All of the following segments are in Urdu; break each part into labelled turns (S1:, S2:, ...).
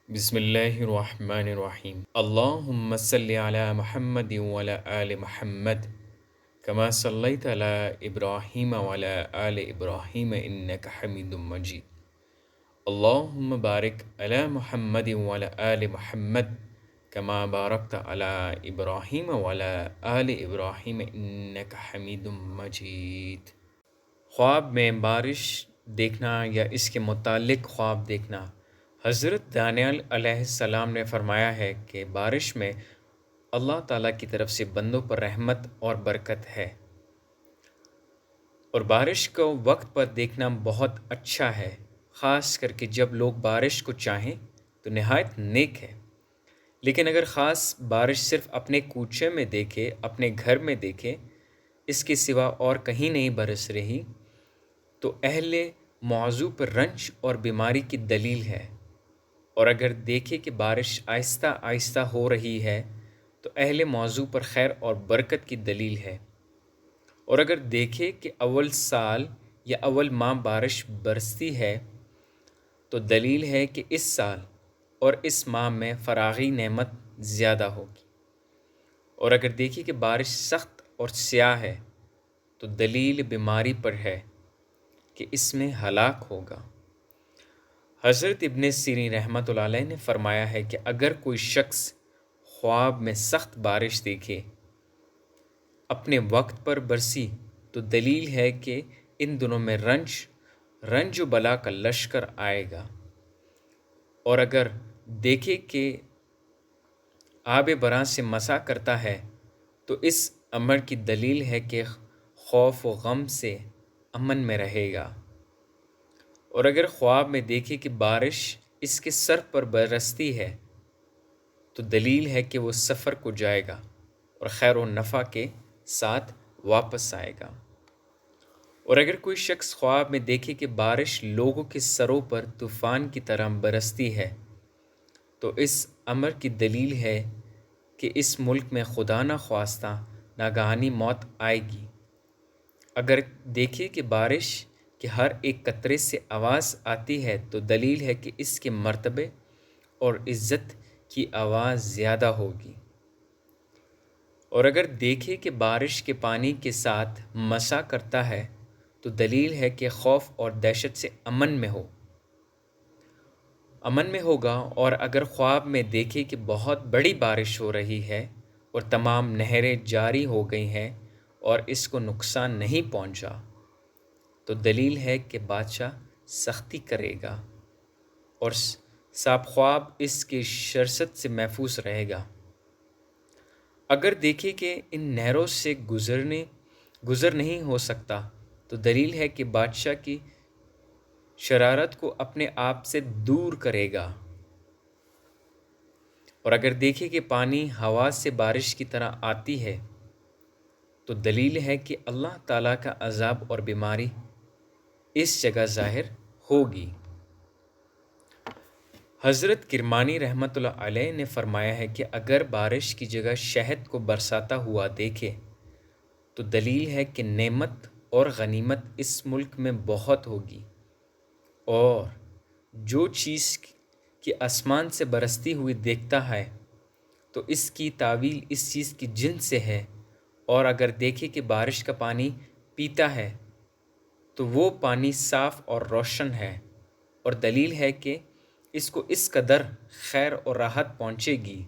S1: بسم اللہ الرحمن الرحیم اللہم صلی علی محمد وعلی آل محمد کما صلیت علی ابراہیم وعلی آل ابراہیم انک حمید مجید اللہم بارک علی محمد وعلی آل محمد کما بارکت علی ابراہیم وعلی آل ابراہیم انک حمید مجید۔ خواب میں بارش دیکھنا یا اس کے متعلق خواب دیکھنا، حضرت دانیال علیہ السلام نے فرمایا ہے کہ بارش میں اللہ تعالیٰ کی طرف سے بندوں پر رحمت اور برکت ہے، اور بارش کو وقت پر دیکھنا بہت اچھا ہے، خاص کر کے جب لوگ بارش کو چاہیں تو نہایت نیک ہے۔ لیکن اگر خاص بارش صرف اپنے کوچے میں دیکھے، اپنے گھر میں دیکھے، اس کے سوا اور کہیں نہیں برس رہی، تو اہل موضوع پر رنج اور بیماری کی دلیل ہے۔ اور اگر دیکھے کہ بارش آہستہ آہستہ ہو رہی ہے تو اہل موضوع پر خیر اور برکت کی دلیل ہے۔ اور اگر دیکھے کہ اول سال یا اول ماہ بارش برستی ہے تو دلیل ہے کہ اس سال اور اس ماہ میں فراغی نعمت زیادہ ہوگی۔ اور اگر دیکھے کہ بارش سخت اور سیاہ ہے تو دلیل بیماری پر ہے کہ اس میں ہلاک ہوگا۔ حضرت ابن سیرین رحمۃ اللہ علیہ نے فرمایا ہے کہ اگر کوئی شخص خواب میں سخت بارش دیکھے اپنے وقت پر برسی تو دلیل ہے کہ ان دنوں میں رنج و بلا کا لشکر آئے گا۔ اور اگر دیکھے کہ آب براں سے مسا کرتا ہے تو اس امر کی دلیل ہے کہ خوف و غم سے امن میں رہے گا۔ اور اگر خواب میں دیکھے کہ بارش اس کے سر پر برستی ہے تو دلیل ہے کہ وہ سفر کو جائے گا اور خیر و نفع کے ساتھ واپس آئے گا۔ اور اگر کوئی شخص خواب میں دیکھے کہ بارش لوگوں کے سروں پر طوفان کی طرح برستی ہے تو اس امر کی دلیل ہے کہ اس ملک میں خدا نخواستہ ناگہانی موت آئے گی۔ اگر دیکھے کہ بارش کہ ہر ایک قطرے سے آواز آتی ہے تو دلیل ہے کہ اس کے مرتبے اور عزت کی آواز زیادہ ہوگی۔ اور اگر دیکھے کہ بارش کے پانی کے ساتھ مسا کرتا ہے تو دلیل ہے کہ خوف اور دہشت سے امن میں ہوگا۔ اور اگر خواب میں دیکھے کہ بہت بڑی بارش ہو رہی ہے اور تمام نہریں جاری ہو گئی ہیں اور اس کو نقصان نہیں پہنچا تو دلیل ہے کہ بادشاہ سختی کرے گا اور صاحب خواب اس کی شرست سے محفوظ رہے گا۔ اگر دیکھے کہ ان نہروں سے گزر نہیں ہو سکتا تو دلیل ہے کہ بادشاہ کی شرارت کو اپنے آپ سے دور کرے گا۔ اور اگر دیکھے کہ پانی ہوا سے بارش کی طرح آتی ہے تو دلیل ہے کہ اللہ تعالیٰ کا عذاب اور بیماری اس جگہ ظاہر ہوگی۔ حضرت کرمانی رحمۃ اللہ علیہ نے فرمایا ہے کہ اگر بارش کی جگہ شہد کو برساتا ہوا دیکھے تو دلیل ہے کہ نعمت اور غنیمت اس ملک میں بہت ہوگی، اور جو چیز کی آسمان سے برستی ہوئی دیکھتا ہے تو اس کی تعویل اس چیز کی جنس سے ہے۔ اور اگر دیکھے کہ بارش کا پانی پیتا ہے تو وہ پانی صاف اور روشن ہے، اور دلیل ہے کہ اس کو اس قدر خیر اور راحت پہنچے گی۔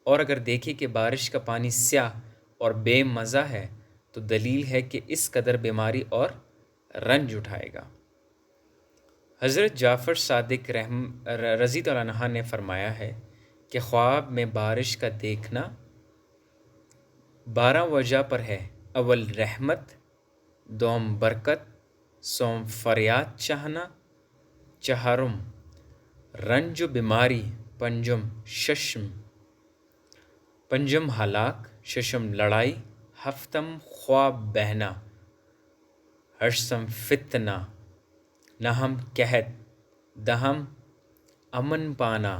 S1: اور اگر دیکھے کہ بارش کا پانی سیاہ اور بے مزہ ہے تو دلیل ہے کہ اس قدر بیماری اور رنج اٹھائے گا۔ حضرت جعفر صادق رضی اللہ عنہ نے فرمایا ہے کہ خواب میں بارش کا دیکھنا 12 وجہ پر ہے: اول رحمت، دوم برکت، سوم فریاد چاہنا، چہارم رنج و بیماری، پنجم ہلاک، ششم لڑائی، ہفتم خواب بہنا، ہشتم فتنہ، نہم قحط، دہم امن پانا،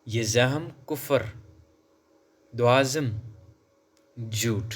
S1: یزہم کفر، دوازم جھوٹ۔